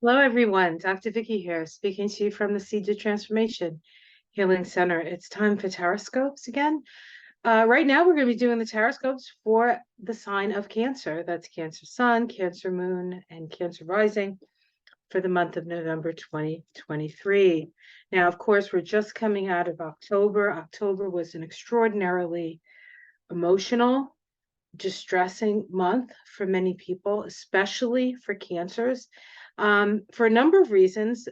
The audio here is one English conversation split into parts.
Hello, everyone. Dr. Vicky here, speaking to you from the Seed to Transformation Healing Center. It's time for Taroscopes again. Right now, we're going to be doing the Taroscopes for the sign of Cancer. That's Cancer Sun, Cancer Moon, and Cancer Rising for the month of November 2023. Now, of course, we're just coming out of October. October was an extraordinarily emotional, distressing month for many people, especially for cancers, for a number of reasons,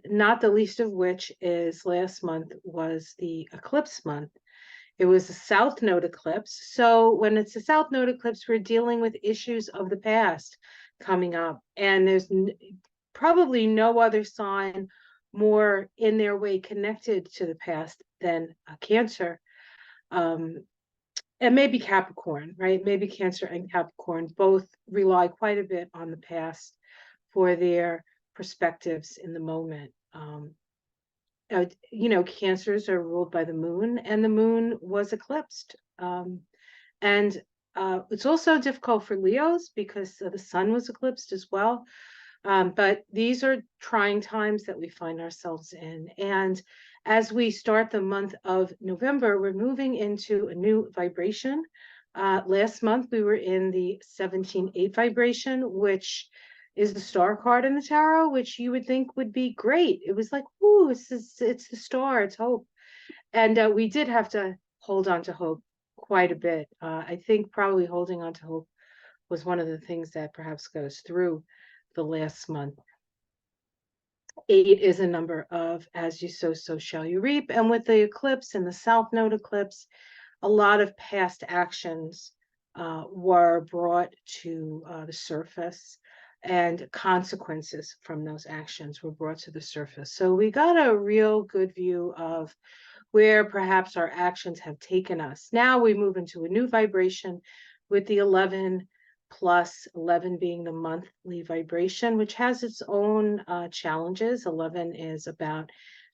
not the least of which is last month was the eclipse month. It was a South Node eclipse. So when it's a South Node eclipse, we're dealing with issues of the past coming up. And there's probably no other sign more in their way connected to the past than Cancer. And maybe Capricorn, right? Maybe Cancer and Capricorn both rely quite a bit on the past for their perspectives in the moment. Cancers are ruled by the moon, and the moon was eclipsed. And it's also difficult for Leos because the sun was eclipsed as well. But these are trying times that we find ourselves in. And as we start the month of November, we're moving into a new vibration. Last month, we were in the 17-8 vibration, which is the star card in the tarot, which you would think would be great. It was like, ooh, it's the star, it's hope. And we did have to hold on to hope quite a bit. I think probably holding on to hope was one of the things that perhaps got us through the last month. 8 is a number of as you sow, so shall you reap. And with the eclipse and the South Node eclipse, a lot of past actions were brought to the surface, and consequences from those actions were brought to the surface. So we got a real good view of where perhaps our actions have taken us. Now we move into a new vibration with the 11 plus 11 being the monthly vibration, which has its own challenges. 11 is about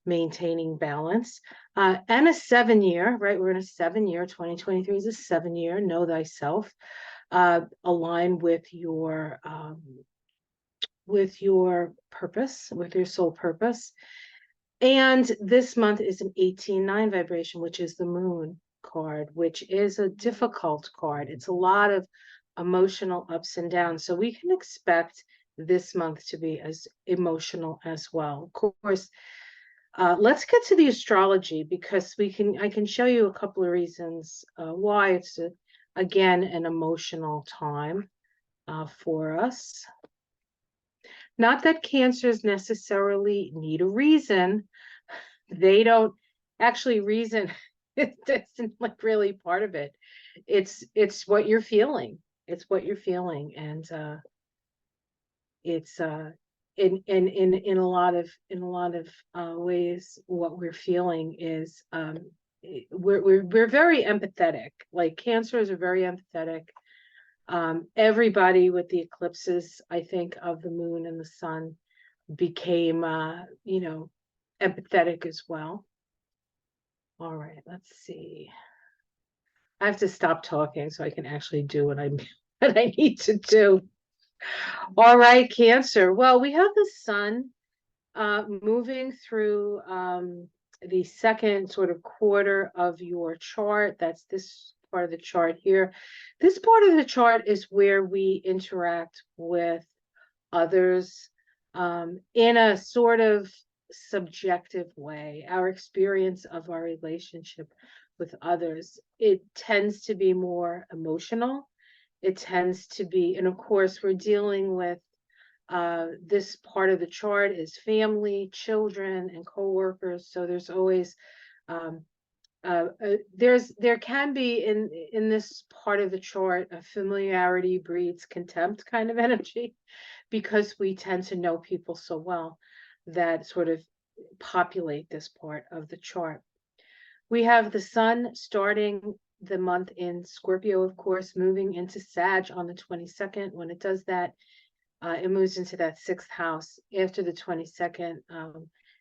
maintaining balance, and a 7-year, right? We're in a 7-year, 2023 is a 7-year, know thyself, align with your purpose, with your soul purpose. And this month is an 18-9 vibration, which is the moon card, which is a difficult card. It's a lot of emotional ups and downs. So we can expect this month to be as emotional as well. Of course, let's get to the astrology, because I can show you a couple of reasons why it's again an emotional time for us. Not that cancers necessarily need a reason. They don't actually reason. It's like really part of it. It's what you're feeling. It's what you're feeling, and it's in a lot of ways, what we're feeling is we're very empathetic. Like cancers are very empathetic. Everybody with the eclipses, I think, of the moon and the sun became empathetic as well. All right, let's see. I have to stop talking so I can actually do what I need to do. All right, Cancer. Well, we have the sun moving through the second sort of quarter of your chart. That's this part of the chart here. This part of the chart is where we interact with others in a sort of subjective way. Our experience of our relationship with others, it tends to be more emotional. It tends to be, and of course, we're dealing with this part of the chart is family, children, and coworkers. So there's always there can be in this part of the chart a familiarity breeds contempt kind of energy, because we tend to know people so well that sort of populate this part of the chart. We have the sun starting the month in Scorpio, of course, moving into Sag on the 22nd. When it does that, it moves into that 6th house. After the 22nd,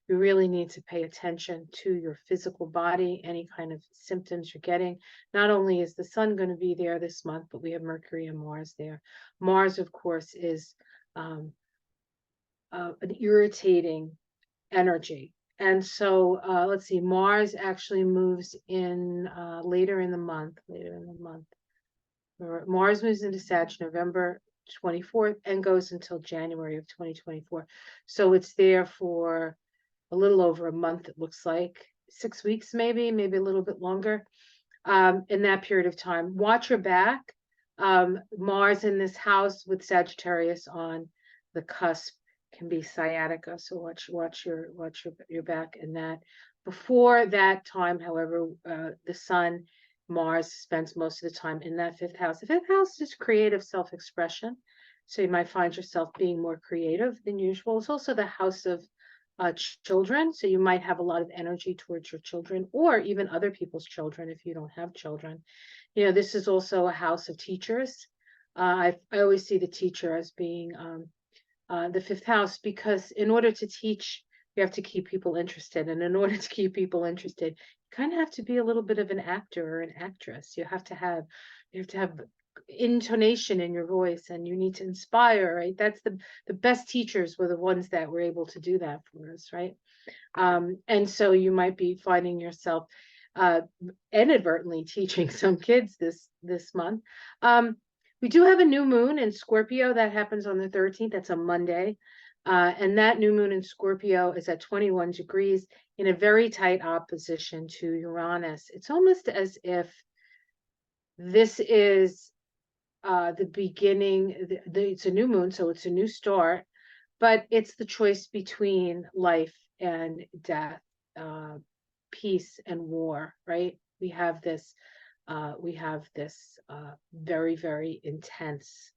you really need to pay attention to your physical body, any kind of symptoms you're getting. Not only is the sun going to be there this month, but we have Mercury and Mars there. Mars, of course, is an irritating energy. And so let's see, Mars actually moves in later in the month. Mars moves into Sag November 24th and goes until January of 2024. So it's there for a little over a month, it looks like 6 weeks, maybe a little bit longer. In that period of time, watch your back. Mars in this house with Sagittarius on the cusp can be sciatica, so watch your back in that. Before that time, however, the Sun, Mars spends most of the time in that fifth house. The fifth house is creative self-expression, so you might find yourself being more creative than usual. It's also the house of children, so you might have a lot of energy towards your children or even other people's children if you don't have children. You know, this is also a house of teachers. I always see the teacher as being the fifth house, because in order to teach, you have to keep people interested. And in order to keep people interested, you kind of have to be a little bit of an actor or an actress. You have to have intonation in your voice, and you need to inspire, right? That's the best teachers were the ones that were able to do that for us, right? And so you might be finding yourself inadvertently teaching some kids this month. We do have a new moon in Scorpio that happens on the 13th. That's a Monday. And that new moon in Scorpio is at 21 degrees in a very tight opposition to Uranus. It's almost as if this is the beginning, it's a new moon, so it's a new start, but it's the choice between life and death, peace and war, right? We have this very, very intense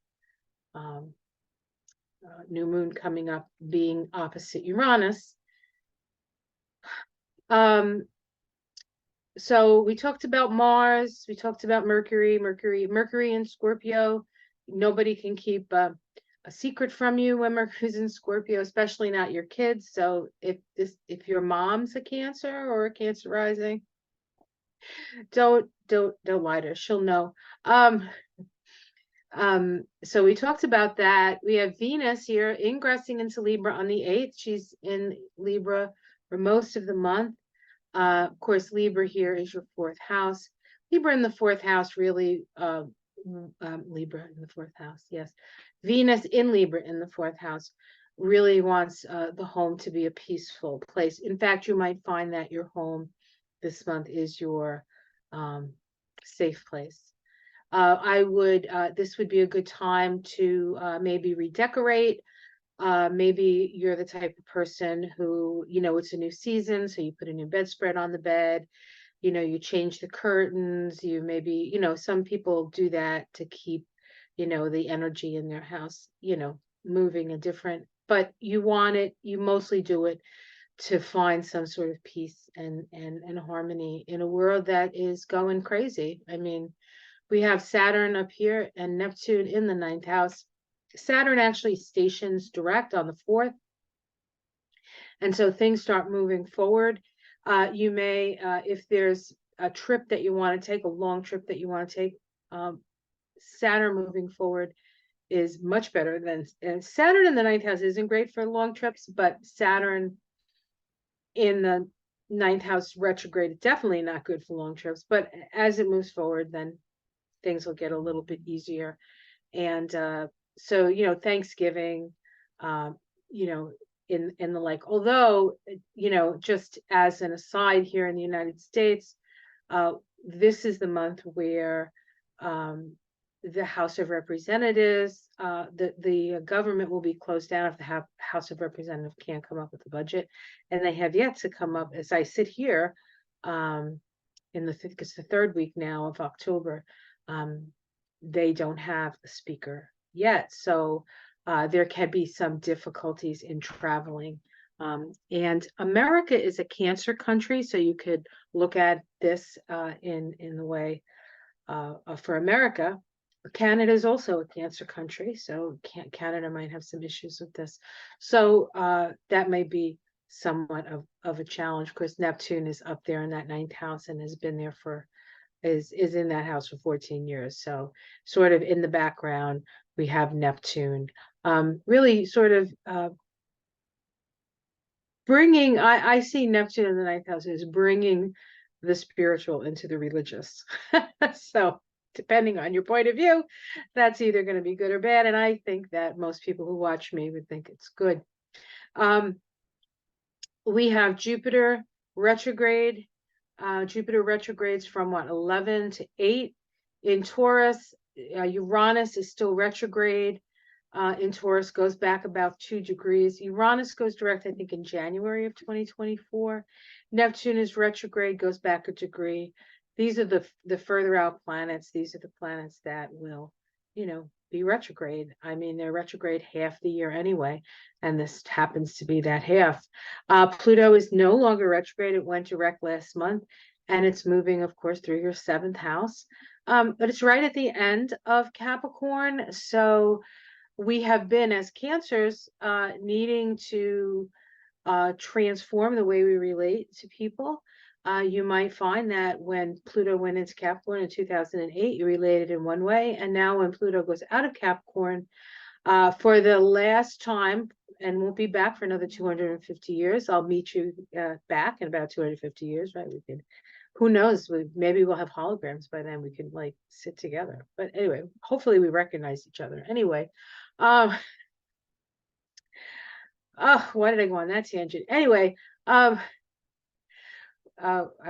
new moon coming up, being opposite Uranus. So we talked about Mars, we talked about Mercury in Scorpio. Nobody can keep a secret from you when Mercury's in Scorpio, especially not your kids. So if your mom's a Cancer or a Cancer rising, don't lie to her. She'll know. So we talked about that. We have Venus here ingressing into Libra on the 8th. She's in Libra for most of the month. Of course, Libra here is your fourth house. Libra in the fourth house, really, Libra in the fourth house, yes. Venus in Libra in the fourth house really wants the home to be a peaceful place. In fact, you might find that your home this month is your safe place. This would be a good time to maybe redecorate. Maybe you're the type of person who, it's a new season, so you put a new bedspread on the bed, you change the curtains, you maybe, some people do that to keep, the energy in their house, moving a different, but you mostly do it to find some sort of peace and harmony in a world that is going crazy. I mean, we have Saturn up here and Neptune in the 9th house. Saturn actually stations direct on the 4th. And so things start moving forward. You may, if there's a trip that you want to take, a long trip that you want to take, Saturn moving forward is much better than Saturn in the 9th house isn't great for long trips, but Saturn in the 9th house retrograde, definitely not good for long trips. But as it moves forward, then things will get a little bit easier. And so, Thanksgiving, in the like, although, just as an aside here in the United States, this is the month where the House of Representatives, the government will be closed down if the House of Representatives can't come up with a budget. And they have yet to come up, as I sit here, it's the third week now of October, they don't have a speaker yet. So there can be some difficulties in traveling. And America is a Cancer country, so you could look at this in the way for America. Canada is also a Cancer country, so Canada might have some issues with this. So that may be somewhat of a challenge. Of course, Neptune is up there in that 9th house and has been there is in that house for 14 years. So sort of in the background, we have Neptune, really sort of bringing, I see Neptune in the ninth house is bringing the spiritual into the religious. So depending on your point of view, that's either going to be good or bad. And I think that most people who watch me would think it's good. We have Jupiter retrograde. Jupiter retrogrades from what, 11 to 8 in Taurus. Uranus is still retrograde in Taurus, goes back about 2 degrees. Uranus goes direct, I think, in January of 2024. Neptune is retrograde, goes back a degree. These are the further out planets. These are the planets that will, be retrograde. I mean, they're retrograde half the year anyway, and this happens to be that half. Pluto is no longer retrograde. It went direct last month, and it's moving, of course, through your 7th house. But it's right at the end of Capricorn. So we have been, as Cancers, needing to transform the way we relate to people. You might find that when Pluto went into Capricorn in 2008, you related in one way. And now when Pluto goes out of Capricorn for the last time, and won't be back for another 250 years, I'll meet you back in about 250 years, right? We can, who knows, maybe we'll have holograms by then. We can like sit together. But anyway, hopefully we recognize each other. Anyway, oh, why did I go on that tangent? Anyway, I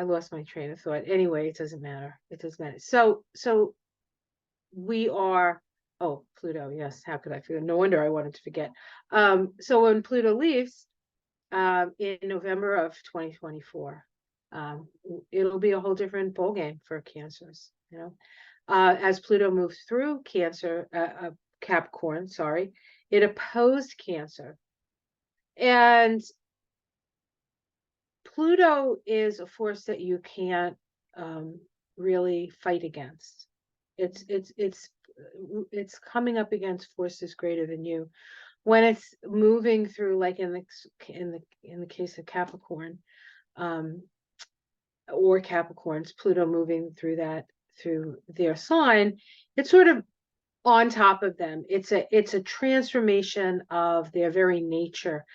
lost my train of thought. Anyway, it doesn't matter. It doesn't matter. So we are, oh, Pluto, yes, how could I forget? No wonder I wanted to forget. So when Pluto leaves in November of 2024, it'll be a whole different ballgame for Cancers, as Pluto moves through Capricorn, sorry, it opposed Cancer. And Pluto is a force that you can't really fight against. It's coming up against forces greater than you. When it's moving through, like in the case of Capricorn, or Capricorns, Pluto moving through their sign, it's sort of on top of them. It's a transformation of their very nature.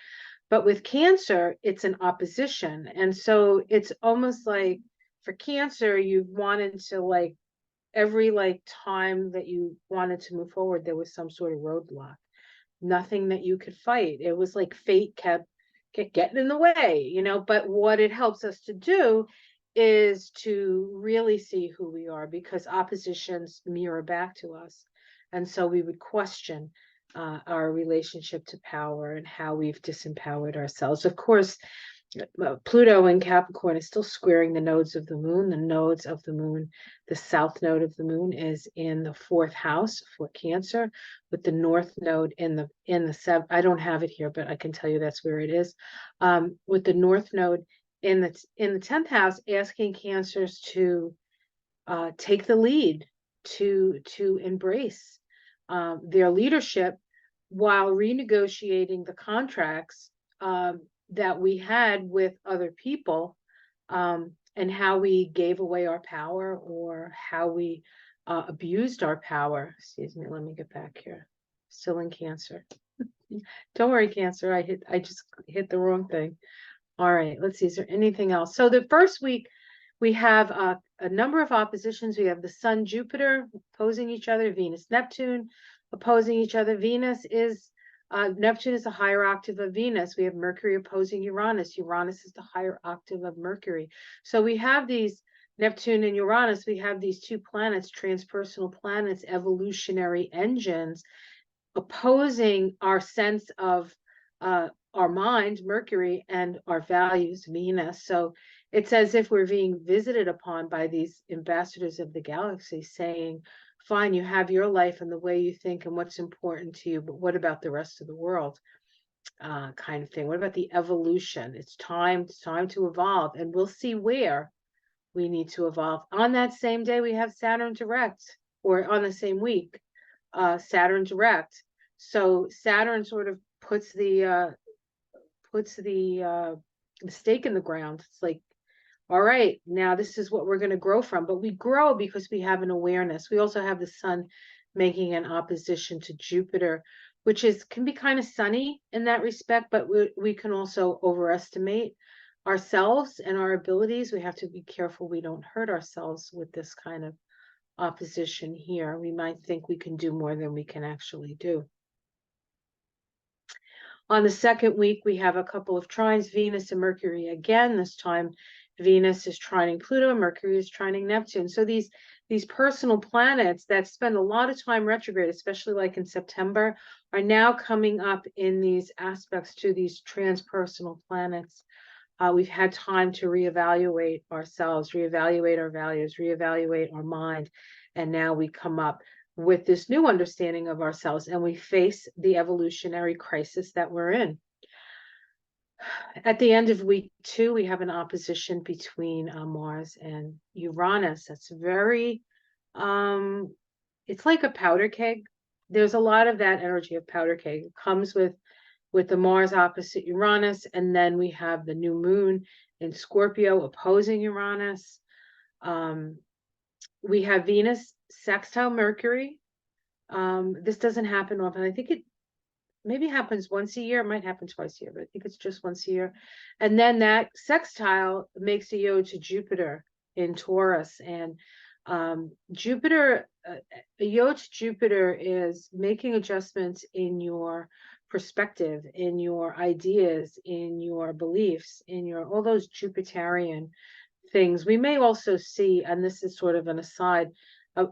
But with Cancer, it's an opposition. And so it's almost like for Cancer, you wanted to, like, every time that you wanted to move forward, there was some sort of roadblock, nothing that you could fight. It was like fate kept getting in the way, but what it helps us to do is to really see who we are, because oppositions mirror back to us. And so we would question our relationship to power and how we've disempowered ourselves. Of course, Pluto in Capricorn is still squaring the nodes of the moon. The nodes of the moon, the south node of the moon is in the 4th house for Cancer, with the north node in the 7th. I don't have it here, but I can tell you that's where it is. With the north node in the 10th house, asking Cancers to take the lead, to embrace their leadership while renegotiating the contracts that we had with other people, and how we gave away our power, or how we abused our power. Excuse me, let me get back here. Still in Cancer. Don't worry, Cancer, I just hit the wrong thing. All right, let's see, is there anything else? So the first week we have a number of oppositions. We have the Sun, Jupiter opposing each other, Venus, Neptune opposing each other. Neptune is the higher octave of Venus. We have Mercury opposing Uranus. Uranus is the higher octave of Mercury. So we have these, Neptune and Uranus, we have these 2 planets, transpersonal planets, evolutionary engines, opposing our sense of our mind, Mercury, and our values, Venus. So it's as if we're being visited upon by these ambassadors of the galaxy, saying, fine, you have your life and the way you think and what's important to you, but what about the rest of the world? Kind of thing. What about the evolution? It's time to evolve, and we'll see where we need to evolve. On that same day, we have Saturn direct, or on the same week, Saturn direct. So Saturn sort of puts the stake in the ground. It's like, all right, now this is what we're going to grow from. But we grow because we have an awareness. We also have the Sun making an opposition to Jupiter, which can be kind of sunny in that respect, but we can also overestimate ourselves and our abilities. We have to be careful we don't hurt ourselves with this kind of opposition here. We might think we can do more than we can actually do. On the second week, we have a couple of trines, Venus and Mercury again. This time, Venus is trining Pluto, Mercury is trining Neptune. So these personal planets that spend a lot of time retrograde, especially like in September, are now coming up in these aspects to these transpersonal planets. We've had time to reevaluate ourselves, reevaluate our values, reevaluate our mind, and now we come up with this new understanding of ourselves, and we face the evolutionary crisis that we're in. At the end of week 2, we have an opposition between Mars and Uranus. That's very, it's like a powder keg. There's a lot of that energy of powder keg. It comes with the Mars opposite Uranus, and then we have the new moon in Scorpio opposing Uranus. We have Venus sextile Mercury. This doesn't happen often. I think it maybe happens once a year. It might happen twice a year, but I think it's just once a year. And then that sextile makes a yod to Jupiter in Taurus. And Jupiter, a yod to Jupiter is making adjustments in your perspective, in your ideas, in your beliefs, in your all those Jupiterian things. We may also see, and this is sort of an aside,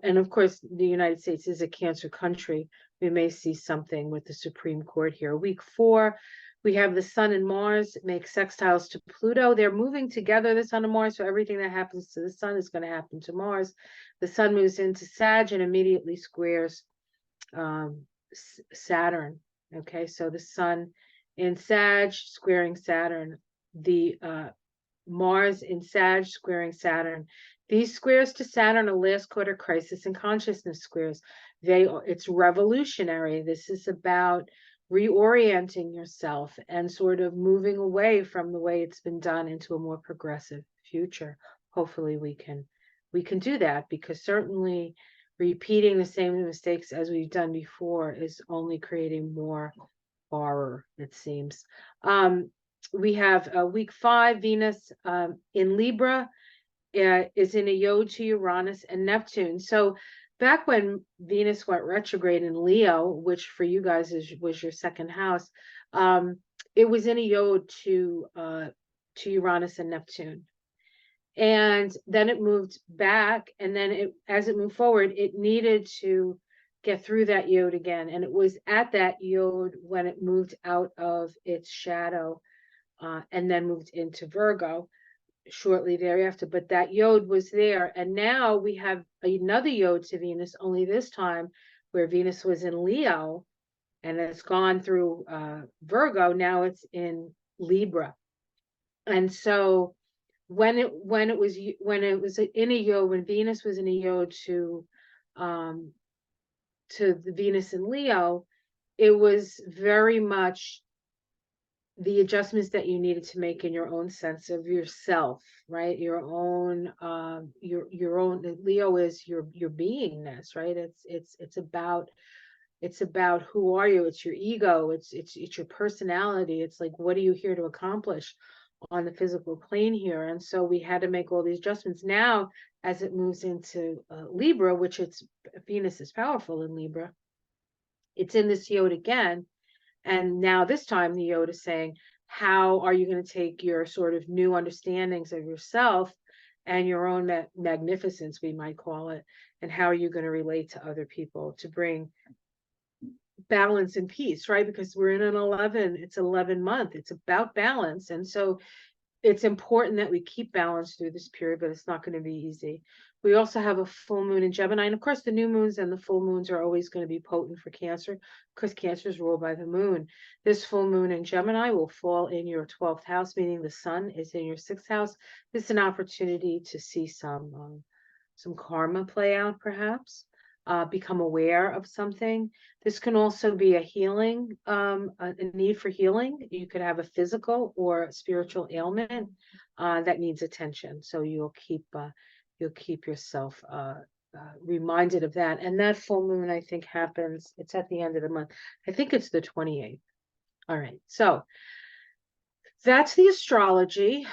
and of course, the United States is a Cancer country. We may see something with the Supreme Court here. Week 4, we have the Sun and Mars make sextiles to Pluto. They're moving together, the Sun and Mars, so everything that happens to the Sun is going to happen to Mars. The Sun moves into Sag and immediately squares Saturn. Okay, so the Sun in Sag squaring Saturn. The Mars in Sag squaring Saturn. These squares to Saturn are last quarter crisis and consciousness squares. It's revolutionary. This is about reorienting yourself and sort of moving away from the way it's been done into a more progressive future. Hopefully we can do that, because certainly repeating the same mistakes as we've done before is only creating more horror, it seems. We have week 5, Venus in Libra is in a yod to Uranus and Neptune. So back when Venus went retrograde in Leo, which for you guys was your second house, it was in a yod to Uranus and Neptune. And then it moved back, and then as it moved forward, it needed to get through that yod again. And it was at that yod when it moved out of its shadow and then moved into Virgo shortly thereafter. But that yod was there. And now we have another yod to Venus, only this time where Venus was in Leo and it's gone through Virgo. Now it's in Libra. And so when Venus was in a yod to the Venus in Leo, it was very much the adjustments that you needed to make in your own sense of yourself, right? Your own Leo is your beingness, right? It's about who are you? It's your ego, it's your personality. It's like, what are you here to accomplish on the physical plane here? And so we had to make all these adjustments. Now, as it moves into Libra, which Venus is powerful in Libra, it's in this yod again. And now this time the yod is saying, how are you going to take your sort of new understandings of yourself and your own magnificence, we might call it, and how are you going to relate to other people to bring balance and peace, right? Because we're in it's 11 month. It's about balance. And so it's important that we keep balance through this period, but it's not going to be easy. We also have a full moon in Gemini. And of course, the new moons and the full moons are always going to be potent for Cancer, because Cancer is ruled by the moon. This full moon in Gemini will fall in your 12th house, meaning the sun is in your 6th house. This is an opportunity to see some karma play out, perhaps. Become aware of something. This can also be a healing, a need for healing. You could have a physical or spiritual ailment that needs attention. So you'll keep yourself reminded of that. And that full moon, I think, happens, it's at the end of the month. I think it's the 28th. All right, so that's the astrology.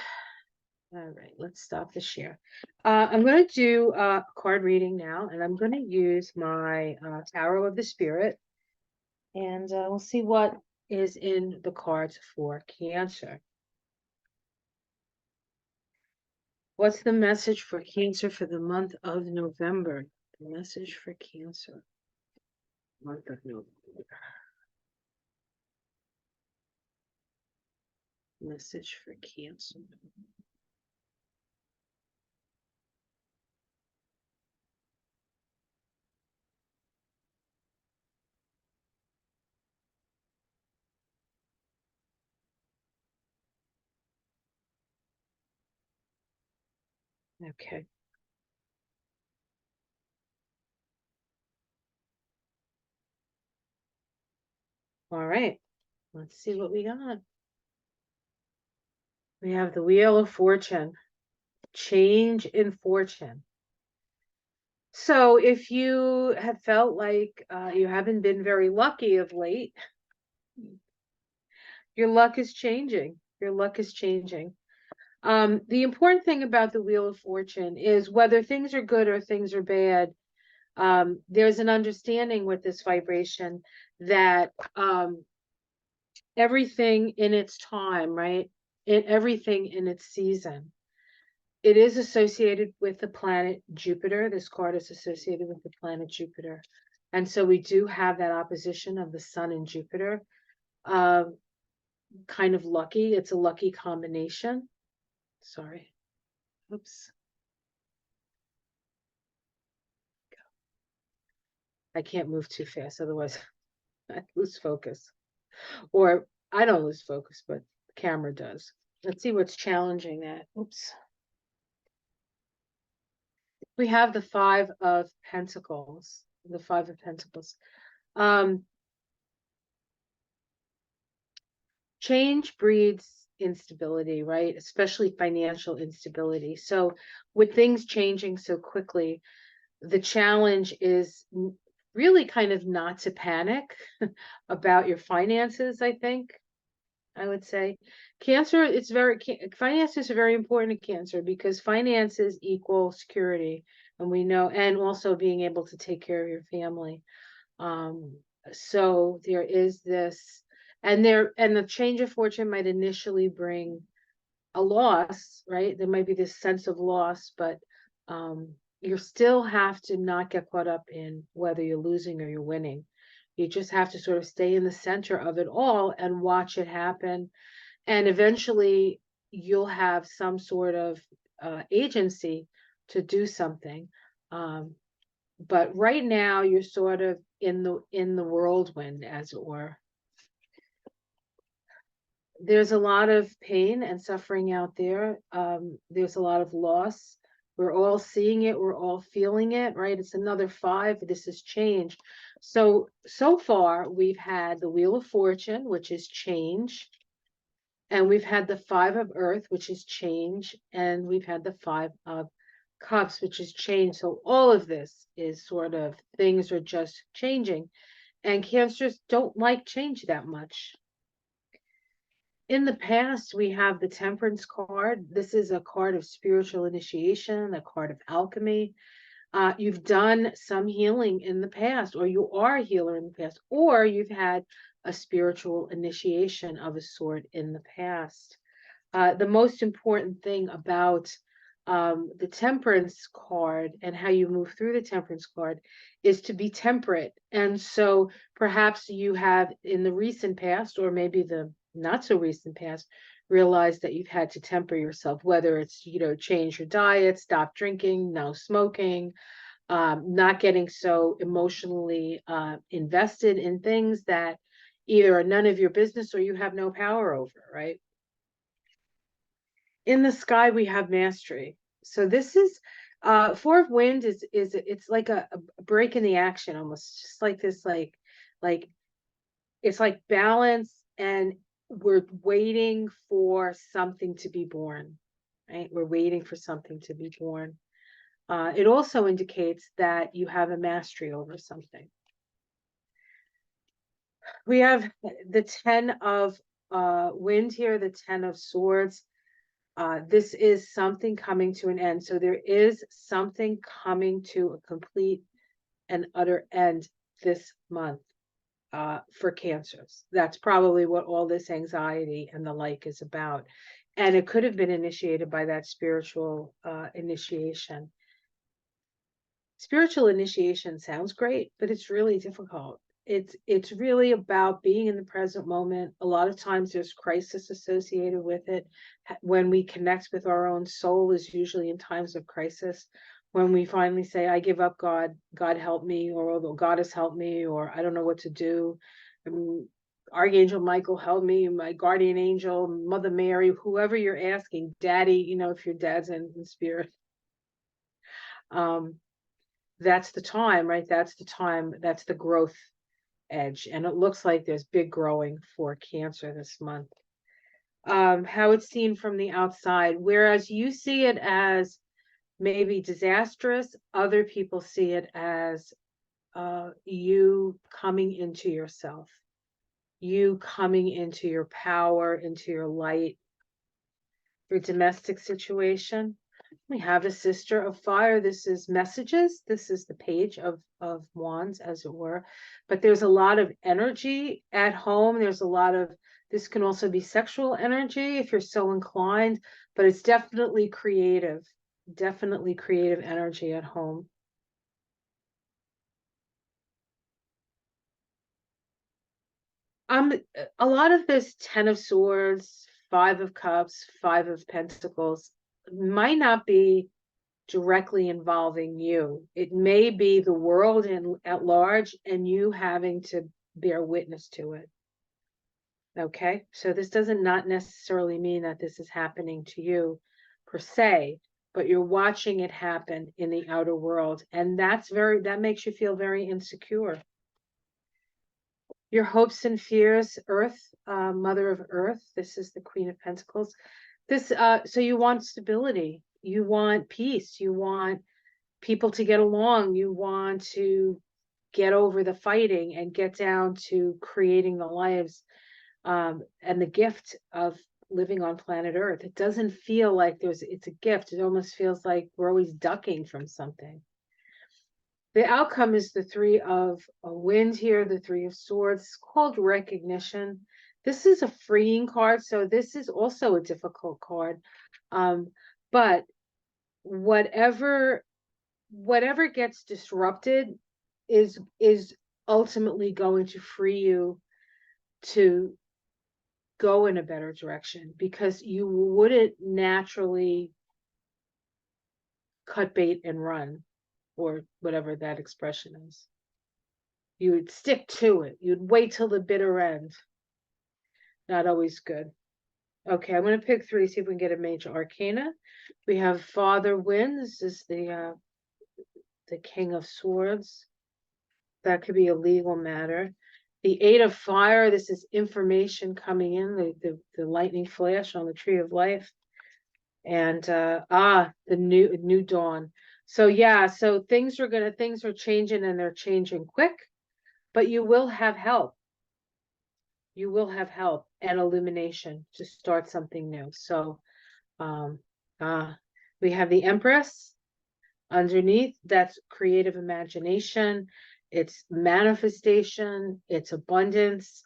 All right, let's stop the share. I'm going to do a card reading now, and I'm going to use my Tarot of the Spirit, and we'll see what is in the cards for Cancer. What's the message for Cancer for the month of November? The message for Cancer. Month of November. Message for Cancer. Okay. All right. Let's see what we got. We have the Wheel of Fortune. Change in fortune. So if you have felt like you haven't been very lucky of late, your luck is changing. Your luck is changing. The important thing about the Wheel of Fortune is whether things are good or things are bad, there's an understanding with this vibration that everything in its time, right? Everything in its season. It is associated with the planet Jupiter. This card is associated with the planet Jupiter. And so we do have that opposition of the Sun and Jupiter. Kind of lucky. It's a lucky combination. Sorry. Oops. I can't move too fast, otherwise I lose focus. Or I don't lose focus, but the camera does. Let's see what's challenging that. Oops. We have the Five of Pentacles. The Five of Pentacles. Change breeds instability, right? Especially financial instability. So with things changing so quickly, the challenge is really kind of not to panic about your finances, I think. I would say Cancer, finances are very important to Cancer because finances equal security, and we know, and also being able to take care of your family. So there is this, and the change of fortune might initially bring a loss, right? There might be this sense of loss, but you still have to not get caught up in whether you're losing or you're winning. You just have to sort of stay in the center of it all and watch it happen. And eventually you'll have some sort of agency to do something. But right now you're sort of in the whirlwind, as it were. There's a lot of pain and suffering out there. There's a lot of loss. We're all seeing it. We're all feeling it, right? It's another five. This is change. So far, we've had the Wheel of Fortune, which is change. And we've had the Five of Earth, which is change. And we've had the Five of Cups, which is change. So all of this is sort of things are just changing. And Cancers don't like change that much. In the past, we have the Temperance card. This is a card of spiritual initiation, a card of alchemy. You've done some healing in the past, or you are a healer in the past, or you've had a spiritual initiation of a sort in the past. The most important thing about the Temperance card and how you move through the Temperance card is to be temperate. And so perhaps you have in the recent past, or maybe the not so recent past, realized that you've had to temper yourself, whether it's, change your diet, stop drinking, no smoking, not getting so emotionally invested in things that either are none of your business or you have no power over, right? In the sky, we have mastery. So this is Four of Wind is it's like a break in the action, almost just like this, like it's like balance, and we're waiting for something to be born, right? We're waiting for something to be born. It also indicates that you have a mastery over something. We have the 10 of wind here, the 10 of swords. This is something coming to an end. So there is something coming to a complete and utter end this month for cancers. That's probably what all this anxiety and the like is about. And it could have been initiated by that spiritual initiation. Spiritual initiation sounds great, but it's really difficult. It's really about being in the present moment. A lot of times there's crisis associated with it. When we connect with our own soul is usually in times of crisis. When we finally say, I give up, God, God help me, or although God has helped me, or I don't know what to do. Archangel Michael, help me, my guardian angel, Mother Mary, whoever you're asking, Daddy, if your dad's in spirit. That's the time, right? That's the time, that's the growth edge. And it looks like there's big growing for Cancer this month. How it's seen from the outside, whereas you see it as maybe disastrous, other people see it as you coming into yourself, you coming into your power, into your light. Your domestic situation. We have a sister of fire. This is messages. This is the page of wands, as it were. But there's a lot of energy at home. There's a lot of, this can also be sexual energy if you're so inclined, but it's definitely creative energy at home. A lot of this 10 of swords, 5 of cups, 5 of pentacles might not be directly involving you. It may be the world at large and you having to bear witness to it. Okay, so this doesn't not necessarily mean that this is happening to you per se, but you're watching it happen in the outer world, and that makes you feel very insecure. Your hopes and fears, Earth, Mother of Earth. This is the Queen of Pentacles. So you want stability, you want peace, you want people to get along, you want to get over the fighting and get down to creating the lives and the gift of living on planet Earth. It doesn't feel like it's a gift. It almost feels like we're always ducking from something. The outcome is the 3 of wind here, the 3 of swords. It's called recognition. This is a freeing card, so this is also a difficult card. But whatever gets disrupted is ultimately going to free you to go in a better direction, because you wouldn't naturally cut bait and run, or whatever that expression is. You would stick to it. You'd wait till the bitter end. Not always good. Okay, I'm going to pick 3, see if we can get a major arcana. We have Father Wind. This is the King of Swords. That could be a legal matter. The 8 of Fire. This is information coming in, the lightning flash on the Tree of Life. And the new dawn. So yeah, so things are changing, and they're changing quick, but you will have help. You will have help and illumination to start something new. So we have the Empress underneath. That's creative imagination, it's manifestation, it's abundance.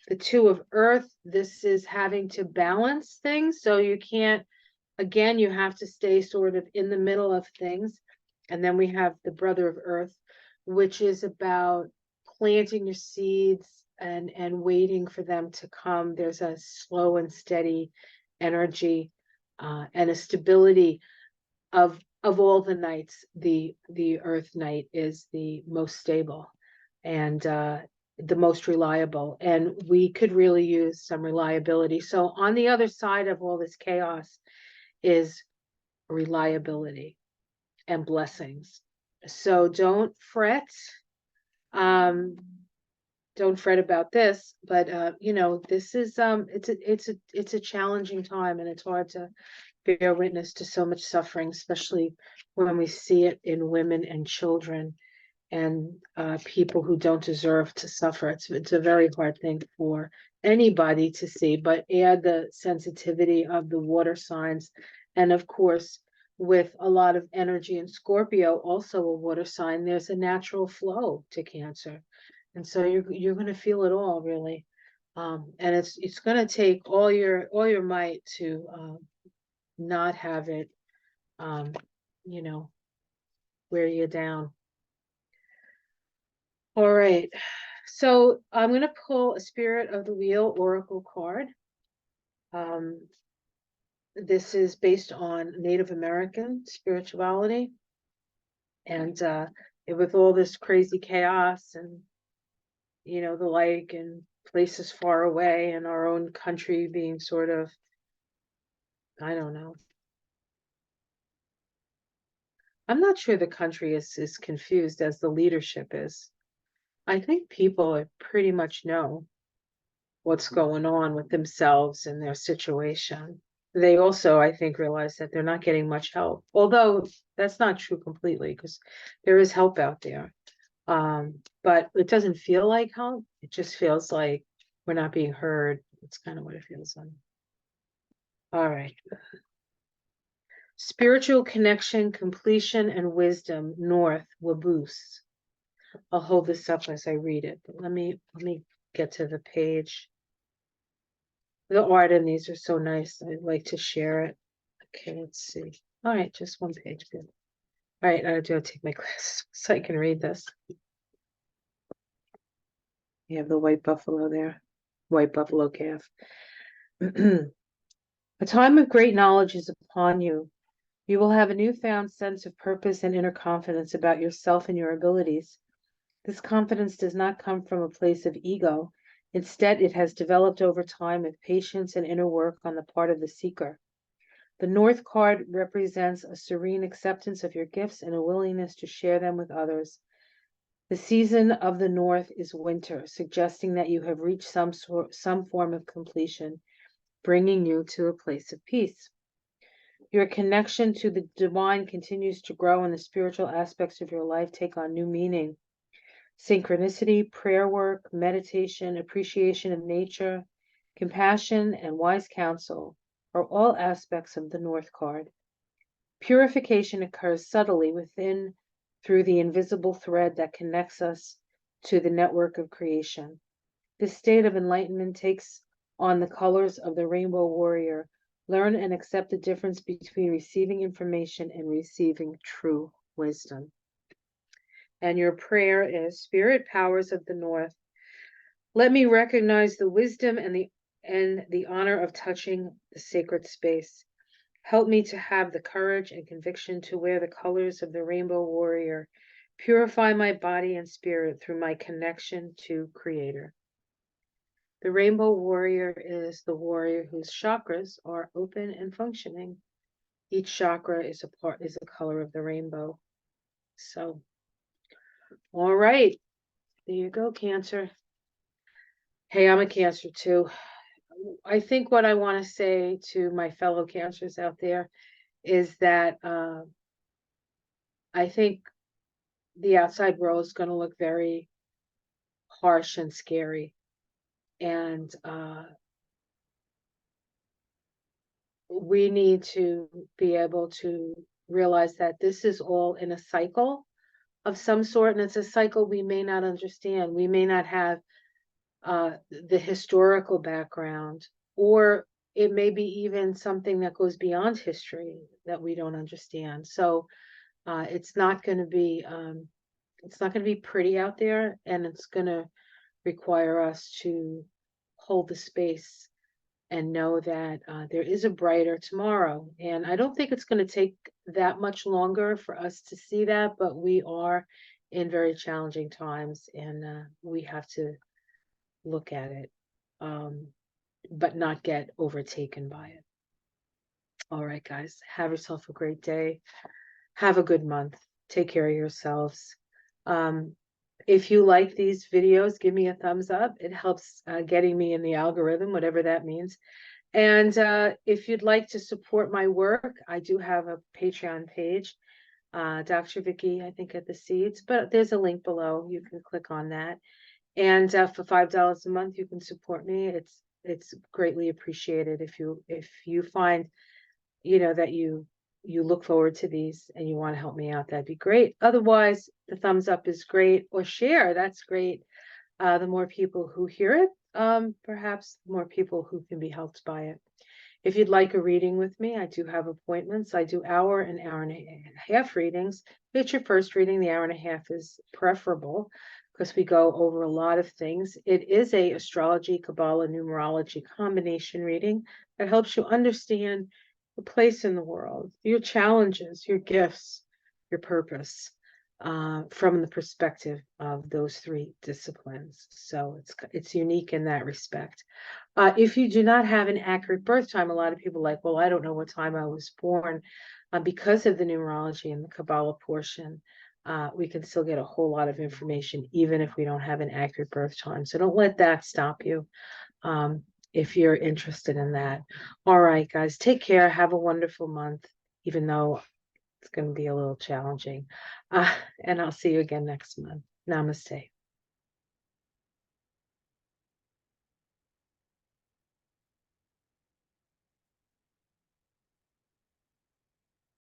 The 2 of Earth, this is having to balance things, so you can't, again, you have to stay sort of in the middle of things. And then we have the Brother of Earth, which is about planting your seeds and waiting for them to come. There's a slow and steady energy and a stability of all the nights. The Earth night is the most stable and the most reliable, and we could really use some reliability. So on the other side of all this chaos is reliability and blessings. So don't fret. don't fret about this, but you know, this is it's a challenging time, and it's hard to bear witness to so much suffering, especially when we see it in women and children and people who don't deserve to suffer. It's a very hard thing for anybody to see, but add the sensitivity of the water signs, and of course, with a lot of energy in Scorpio, also a water sign, there's a natural flow to Cancer, and so you're going to feel it all really, and it's going to take all your might to not have it, um, you know, wear you down. All right. So I'm going to pull a Spirit of the Wheel Oracle card. Um, this is based on Native American spirituality. And with all this crazy chaos and, you know, the like, and places far away, and our own country being sort of, I don't know. I'm not sure the country is confused as the leadership is. I think people pretty much know what's going on with themselves and their situation. They also, I think, realize that they're not getting much help, although that's not true completely because there is help out there. But it doesn't feel like help. It just feels like we're not being heard. It's kind of what it feels like. All right. Spiritual connection, completion, and wisdom, North, Waboose. I'll hold this up as I read it, but let me get to the page. The art in these are so nice. I'd like to share it. Okay, let's see. All right, just one page. Good. All right, I do take my glasses so I can read this. You have the white buffalo there, white buffalo calf. A time of great knowledge is upon you. You will have a newfound sense of purpose and inner confidence about yourself and your abilities. This confidence does not come from a place of ego. Instead, it has developed over time with patience and inner work on the part of the seeker. The North card represents a serene acceptance of your gifts and a willingness to share them with others. The season of the North is winter, suggesting that you have reached some form of completion, bringing you to a place of peace. Your connection to the divine continues to grow, and the spiritual aspects of your life take on new meaning. Synchronicity, prayer work, meditation, appreciation of nature, compassion, and wise counsel are all aspects of the North card. Purification occurs subtly within through the invisible thread that connects us to the network of creation. This state of enlightenment takes on the colors of the rainbow warrior. Learn and accept the difference between receiving information and receiving true wisdom. And your prayer is, Spirit powers of the North, let me recognize the wisdom and the honor of touching the sacred space. Help me to have the courage and conviction to wear the colors of the rainbow warrior. Purify my body and spirit through my connection to Creator. The rainbow warrior is the warrior whose chakras are open and functioning. Each chakra is a color of the rainbow. So, all right, there you go, Cancer. Hey, I'm a Cancer too. I think what I want to say to my fellow Cancers out there is that I think the outside world is going to look very harsh and scary. And we need to be able to realize that this is all in a cycle of some sort, and it's a cycle we may not understand. We may not have the historical background, or it may be even something that goes beyond history that we don't understand. So it's not going to be pretty out there, and it's going to require us to hold the space and know that there is a brighter tomorrow. And I don't think it's going to take that much longer for us to see that, but we are in very challenging times, and we have to look at it, but not get overtaken by it. All right, guys, have yourself a great day. Have a good month. Take care of yourselves. Um, If you like these videos, give me a thumbs up. It helps getting me in the algorithm, whatever that means. And if you'd like to support my work, I do have a Patreon page, Dr. Vicky, I think at the Seeds, but there's a link below. You can click on that. And for $5 a month, you can support me. It's greatly appreciated if you find, that you look forward to these and you want to help me out, that'd be great. Otherwise, the thumbs up is great, or share, that's great. The more people who hear it, perhaps the more people who can be helped by it. If you'd like a reading with me, I do have appointments. I do hour and a half readings. If it's your first reading, the hour and a half is preferable because we go over a lot of things. It is a astrology, Kabbalah, numerology combination reading that helps you understand the place in the world, your challenges, your gifts, your purpose, from the perspective of those three disciplines. So it's unique in that respect. If you do not have an accurate birth time, a lot of people are like, well, I don't know what time I was born. Because of the numerology and the Kabbalah portion, we can still get a whole lot of information, even if we don't have an accurate birth time. So don't let that stop you, if you're interested in that. All right, guys, take care. Have a wonderful month, even though it's going to be a little challenging. And I'll see you again next month. Namaste.